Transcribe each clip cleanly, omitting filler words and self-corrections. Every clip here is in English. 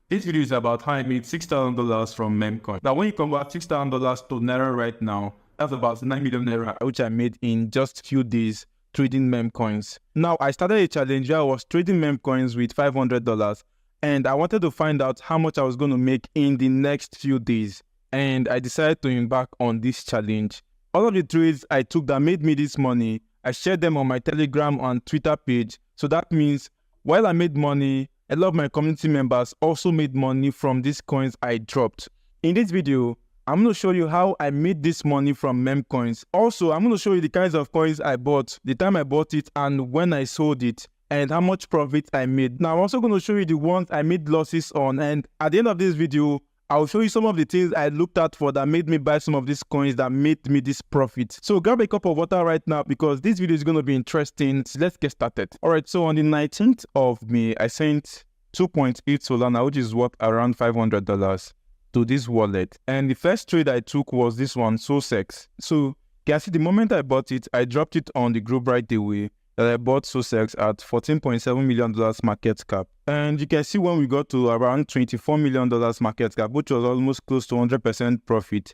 This video is about how I made $6,000 from Memecoins. Now, when you convert $6,000 to Naira right now, that's about 9 million Naira, which I made in just a few days trading Memecoins. Now, I started a challenge where I was trading Memecoins with $500, and I wanted to find out how much I was going to make in the next few days. And I decided to embark on this challenge. All of the trades I took that made me this money, I shared them on my Telegram and Twitter page. So that means while I made money, a lot of my community members also made money from these coins I dropped. In this video, I'm going to show you how I made this money from Memecoins. Also, I'm going to show you the kinds of coins I bought, the time I bought it, and when I sold it, and how much profit I made. Now, I'm also going to show you the ones I made losses on, and at the end of this video, I'll show you some of the things I looked at for that made me buy some of these coins that made me this profit. So grab a cup of water right now because this video is going to be interesting. So let's get started. Alright, so on the 19th of May, I sent 2.8 Solana, which is worth around $500 to this wallet. And the first trade I took was this one, SOSEX. So you can see the moment I bought it, I dropped it on the group right away that I bought SOSEX at $14.7 million market cap. And you can see when we got to around $24 million market cap, which was almost close to 100% profit.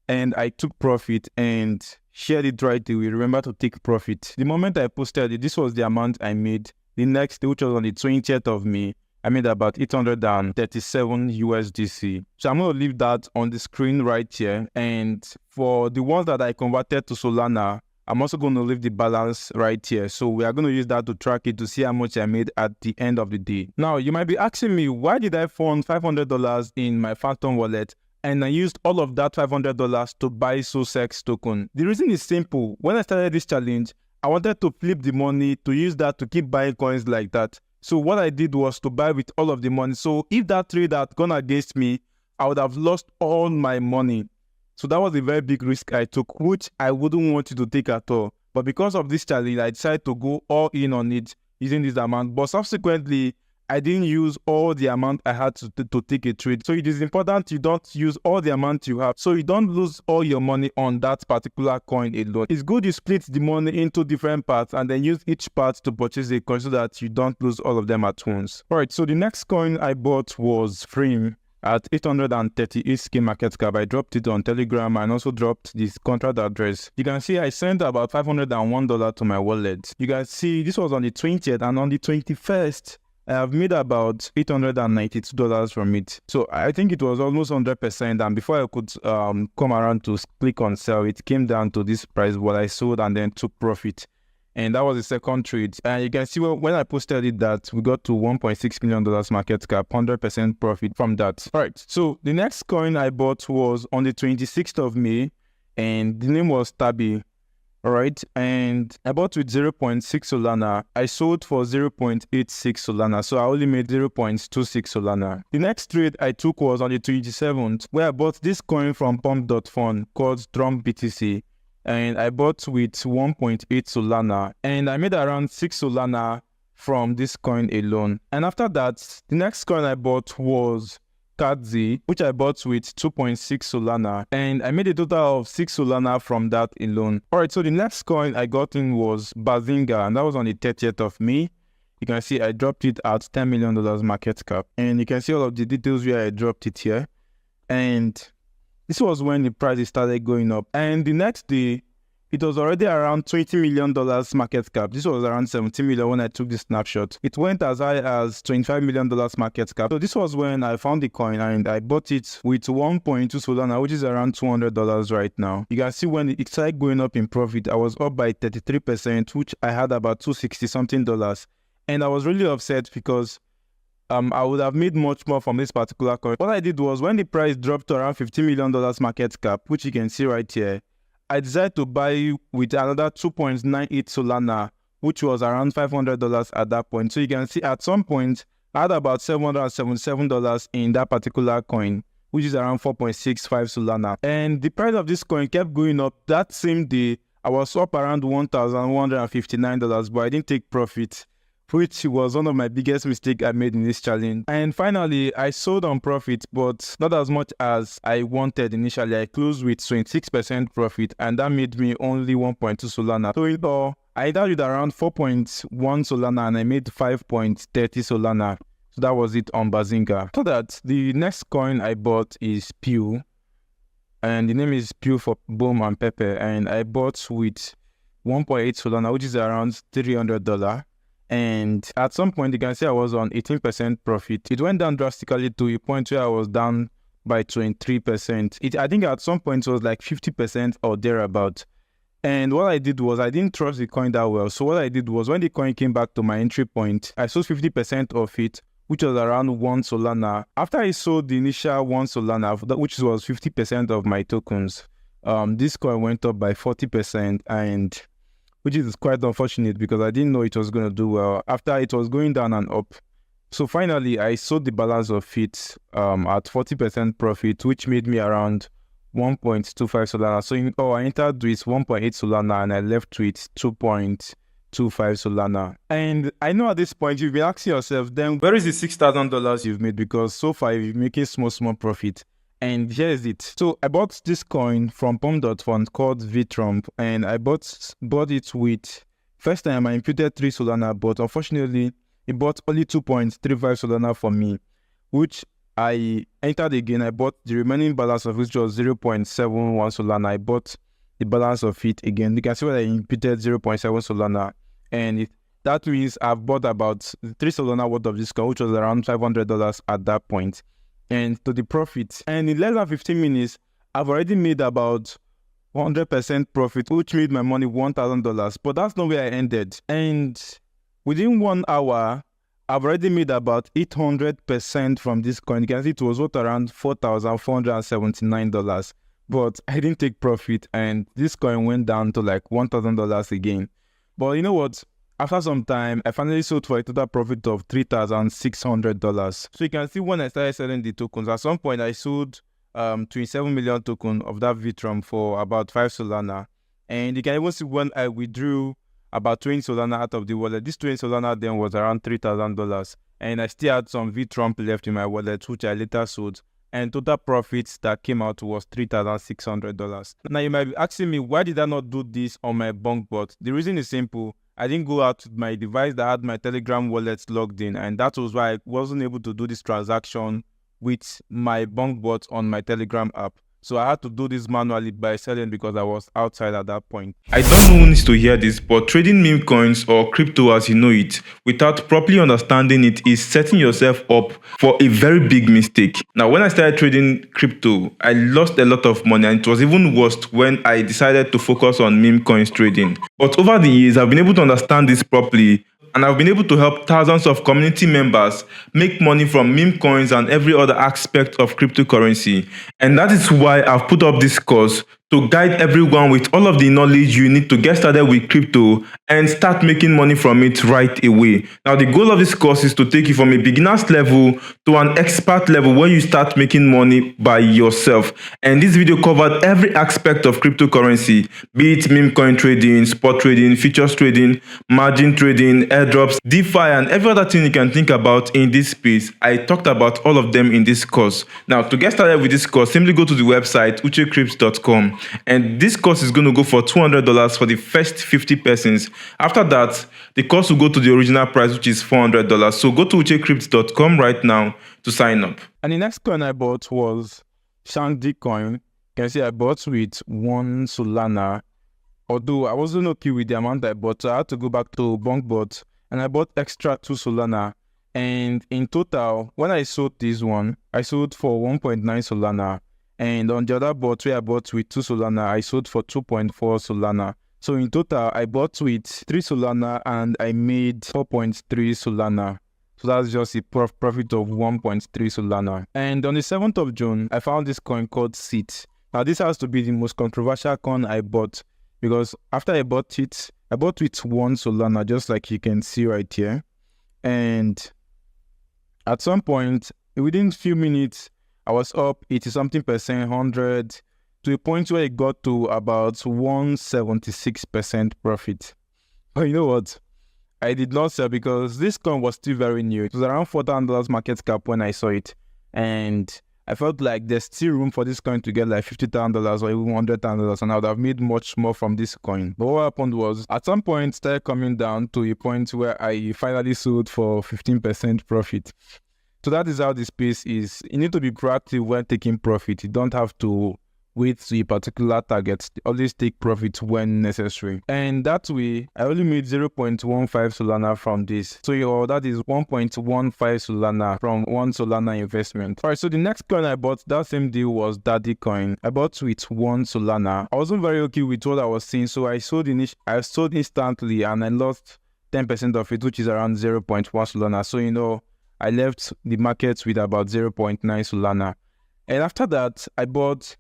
And I took profit and shared it right away. Remember to take profit. The moment I posted it, this was the amount I made. The next day, which was on the 20th of May, I made about 837 USDC. So I'm going to leave that on the screen right here. And for the ones that I converted to Solana, I'm also going to leave the balance right here. So we are going to use that to track it to see how much I made at the end of the day. Now, you might be asking me, why did I fund $500 in my Phantom wallet and I used all of that $500 to buy SOSEX token? The reason is simple. When I started this challenge, I wanted to flip the money to use that to keep buying coins like that. So what I did was to buy with all of the money. So if that trade had gone against me, I would have lost all my money. So that was a very big risk I took, which I wouldn't want you to take at all. But because of this challenge, I decided to go all in on it using this amount. But subsequently, I didn't use all the amount I had to take a trade. So it is important you don't use all the amount you have, so you don't lose all your money on that particular coin alone. It's good you split the money into different parts and then use each part to purchase a coin so that you don't lose all of them at once. Alright, so the next coin I bought was Frame at 838k market cap. I dropped it on Telegram and also dropped this contract address. You can see I sent about $501 to my wallet. You can see this was on the 20th, and on the 21st, I have made about $892 from it. So I think it was almost 100%. And before I could come around to click on sell, it came down to this price, what I sold and then took profit. And that was the second trade. And you can see when I posted it that we got to $1.6 million market cap, 100% profit from that. All right. So the next coin I bought was on the 26th of May, and the name was Tabi. All right. And I bought with 0.6 Solana. I sold for 0.86 Solana. So I only made 0.26 Solana. The next trade I took was on the 27th, where I bought this coin from Pump.fun called Drum BTC. And I bought with 1.8 Solana, and I made around 6 Solana from this coin alone. And after that, the next coin I bought was Kadzi, which I bought with 2.6 Solana, and I made a total of 6 Solana from that alone. Alright, so the next coin I got in was Bazinga, and that was on the 30th of May. You can see I dropped it at $10 million market cap, and you can see all of the details where I dropped it here. And this was when the price started going up. And the next day, it was already around $20 million market cap. This was around 17 million when I took the snapshot. It went as high as $25 million market cap. So this was when I found the coin and I bought it with 1.2 Solana, which is around $200 right now. You can see when it started going up in profit, I was up by 33%, which I had about $260 something. And I was really upset because I would have made much more from this particular coin. What I did was when the price dropped to around $15 million market cap, which you can see right here, I decided to buy with another 2.98 Solana, which was around $500 at that point. So you can see at some point, I had about $777 in that particular coin, which is around 4.65 Solana. And the price of this coin kept going up. That same day, I was up around $1,159, but I didn't take profit, which was one of my biggest mistakes I made in this challenge. And finally, I sold on profit, but not as much as I wanted initially. I closed with 26% profit, and that made me only 1.2 Solana. So I ended with around 4.1 Solana, and I made 5.30 Solana. So that was it on Bazinga. After that, the next coin I bought is Pew, and the name is Pew for Boom and Pepper, and I bought with 1.8 Solana, which is around $300. And at some point, you can see I was on 18% profit. It went down drastically to a point where I was down by 23%. I think at some point it was like 50% or thereabout. And what I did was I didn't trust the coin that well. So what I did was when the coin came back to my entry point, I sold 50% of it, which was around 1 Solana. After I sold the initial 1 Solana, which was 50% of my tokens, this coin went up by 40%, and which is quite unfortunate because I didn't know it was going to do well after it was going down and up. So finally, I sold the balance of it at 40% profit, which made me around 1.25 Solana. So I entered with 1.8 Solana and I left with 2.25 Solana. And I know at this point you've been asking yourself, then where is the $6,000 you've made? Because so far you're making small profit. And here's it. So I bought this coin from Pom.fund called VTrump, and I bought it with, first time I imputed 3 Solana, but unfortunately it bought only 2.35 Solana for me, which I entered again. I bought the remaining balance of which was 0.71 Solana. I bought the balance of it again. You can see where I imputed 0.7 Solana, and that means I've bought about 3 Solana worth of this coin, which was around $500 at that point. And to the profit. And in less than 15 minutes, I've already made about 100% profit, which made my money $1,000. But that's not where I ended. And within 1 hour, I've already made about 800% from this coin. You can see it was worth around $4,479. But I didn't take profit, and this coin went down to like $1,000 again. But you know what? After some time, I finally sold for a total profit of $3,600. So you can see when I started selling the tokens, at some point I sold 27 million tokens of that VTrump for about 5 Solana. And you can even see when I withdrew about 20 Solana out of the wallet. This 20 Solana then was around $3,000. And I still had some VTrump left in my wallet, which I later sold. And total profits that came out was $3,600. Now you might be asking me, why did I not do this on my bunk bot? The reason is simple. I didn't go out with my device that had my Telegram wallet logged in, and that was why I wasn't able to do this transaction with my bunk bot on my Telegram app. So I had to do this manually by selling because I was outside at that point. I don't know who needs to hear this, but trading meme coins or crypto as you know it without properly understanding it is setting yourself up for a very big mistake. Now, when I started trading crypto, I lost a lot of money, and it was even worse when I decided to focus on meme coins trading. But over the years, I've been able to understand this properly, and I've been able to help thousands of community members make money from meme coins and every other aspect of cryptocurrency. And that is why I've put up this course to guide everyone with all of the knowledge you need to get started with crypto and start making money from it right away. Now, the goal of this course is to take you from a beginner's level to an expert level where you start making money by yourself. And this video covered every aspect of cryptocurrency, be it meme coin trading, spot trading, futures trading, margin trading, airdrops, DeFi, and every other thing you can think about in this space. I talked about all of them in this course. Now, to get started with this course, simply go to the website uchecrypts.com. And this course is going to go for $200 for the first 50 persons. After that, the course will go to the original price, which is $400. So go to uchecrypts.com right now to sign up. And the next coin I bought was Shangdi coin. You can see I bought with 1 Solana. Although I wasn't okay with the amount I bought, so I had to go back to BunkBot and I bought extra 2 Solana. And in total, when I sold this one, I sold for 1.9 Solana. And on the other bot where I bought with 2 Solana, I sold for 2.4 Solana. So in total, I bought with 3 Solana and I made 4.3 Solana. So that's just a profit of 1.3 Solana. And on the 7th of June, I found this coin called SIT. Now this has to be the most controversial coin I bought, because after I bought with 1 Solana, just like you can see right here. And at some point, within a few minutes, I was up 80-something%, 100, to a point where it got to about 176% profit. But you know what? I did not sell because this coin was still very new. It was around $4,000 market cap when I saw it. And I felt like there's still room for this coin to get like $50,000 or even $100,000, and I would have made much more from this coin. But what happened was, at some point, it started coming down to a point where I finally sold for 15% profit. So that is how the space is. You need to be proactive when taking profit. You don't have to wait to a particular target. Always take profit when necessary. And that way, I only made 0.15 Solana from this. So that is 1.15 Solana from one Solana investment. Alright, so the next coin I bought that same day was Daddy coin. I bought with 1 Solana. I wasn't very okay with what I was seeing, so I sold instantly and I lost 10% of it, which is around 0.1 Solana. So I left the market with about 0.9 Solana. And after that, I bought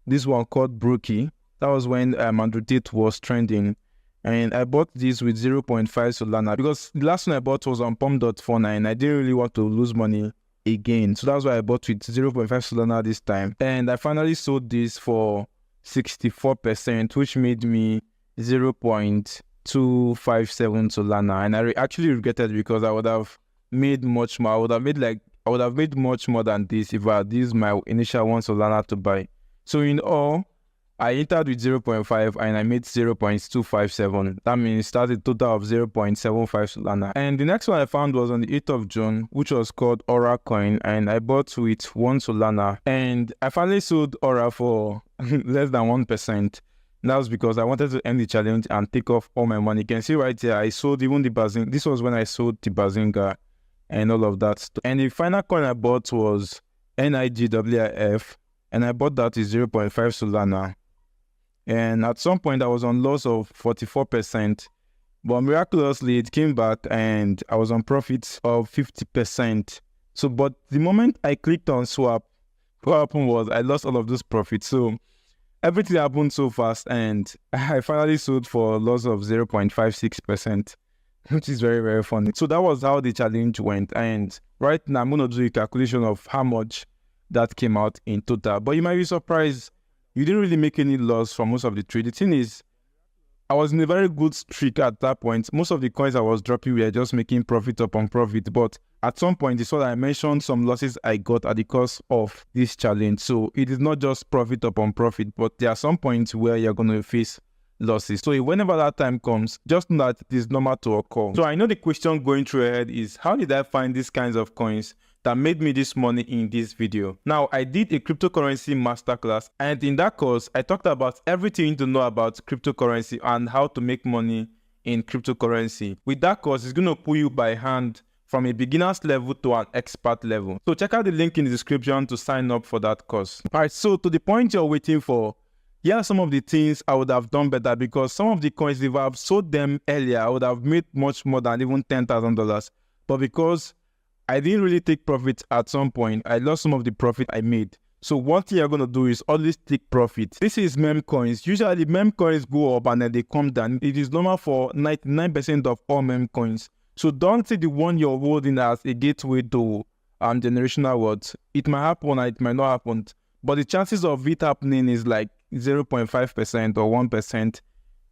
this one called Brookie. That was when Andrew Tate was trending. And I bought this with 0.5 Solana because the last one I bought was on pump.49. I didn't really want to lose money again. So that's why I bought with 0.5 Solana this time. And I finally sold this for 64%, which made me 0.257 Solana. And I actually regretted it because I would have made much more. I would have made much more than this if I had used my initial 1 Solana to buy. So in all, I entered with 0.5 and I made 0.257. That means that's a total of 0.75 Solana. And the next one I found was on the 8th of June, which was called Aura coin, and I bought with 1 Solana. And I finally sold Aura for less than 1%. That was because I wanted to end the challenge and take off all my money. You can see right here, I sold even the Bazinga. This was when I sold the Bazinga and all of that. And the final coin I bought was NIGWIF, and I bought that with 0.5 Solana. And at some point I was on loss of 44%, but miraculously it came back and I was on profits of 50%. So, but the moment I clicked on swap, what happened was I lost all of those profits. So everything happened so fast and I finally sold for a loss of 0.56%. Which is very, very funny. So that was how the challenge went. And right now, I'm going to do a calculation of how much that came out in total. But you might be surprised, you didn't really make any loss from most of the trade. The thing is, I was in a very good streak at that point. Most of the coins I was dropping were just making profit upon profit. But at some point, it's what I mentioned some losses I got at the cost of this challenge. So it is not just profit upon profit, but there are some points where you're going to face losses. So whenever that time comes, just know that it is normal to occur. So I know the question going through your head is, how did I find these kinds of coins that made me this money in this video? Now, I did a cryptocurrency masterclass, and in that course, I talked about everything you need to know about cryptocurrency and how to make money in cryptocurrency. With that course, it's going to put you by hand from a beginner's level to an expert level. So check out the link in the description to sign up for that course. All right, so to the point you're waiting for, here are some of the things I would have done better, because some of the coins, if I have sold them earlier, I would have made much more than even $10,000. But because I didn't really take profit at some point, I lost some of the profit I made. So one thing you're going to do is always take profit. This is Memecoins. Usually Memecoins go up and then they come down. It is normal for 99% of all Memecoins. So don't see the one you're holding as a gateway to generational wealth. It might happen and it might not happen. But the chances of it happening is like 0.5% or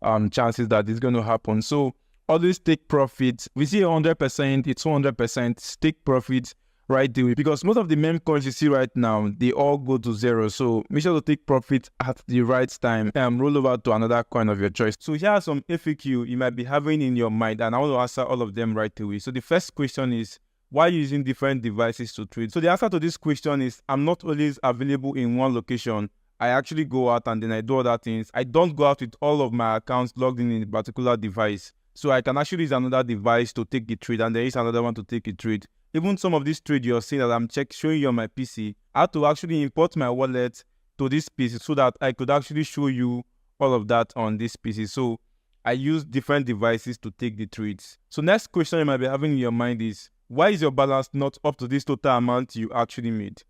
1% chances that it's going to happen. So always take profit. We see 100%, it's 100%. Take profit right away, because most of the meme coins you see right now, they all go to zero. So make sure to take profit at the right time and roll over to another coin of your choice. So here are some FAQ you might be having in your mind, and I want to answer all of them right away. So the first question is, why using different devices to trade? So the answer to this question is, I'm not always available in one location. I actually go out and then I do other things. I don't go out with all of my accounts logged in a particular device. So I can actually use another device to take the trade, and there is another one to take a trade. Even some of these trades you're seeing that I'm showing you on my PC, I had to actually import my wallet to this PC so that I could actually show you all of that on this PC. So I use different devices to take the trades. So next question you might be having in your mind is, why is your balance not up to this total amount you actually made?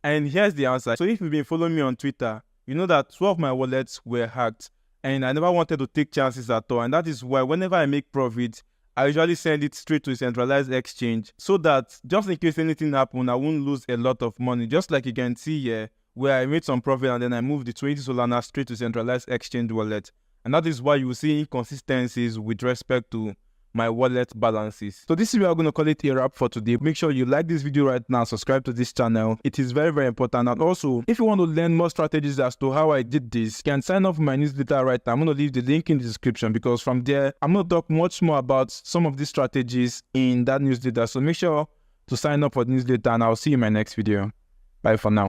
And here's the answer. So if you've been following me on Twitter, you know that 2 of my wallets were hacked, and I never wanted to take chances at all. And that is why whenever I make profit, I usually send it straight to a centralized exchange, so that just in case anything happens, I won't lose a lot of money. Just like you can see here, where I made some profit and then I moved the 20 Solana straight to centralized exchange wallet. And that is why you will see inconsistencies with respect to my wallet balances. So this is where I'm going to call it a wrap for today. Make sure you like this video right now, subscribe to this channel. It is very, very important. And also, if you want to learn more strategies as to how I did this, you can sign up for my newsletter right now. I'm going to leave the link in the description, because from there, I'm going to talk much more about some of these strategies in that newsletter. So make sure to sign up for the newsletter, and I'll see you in my next video. Bye for now.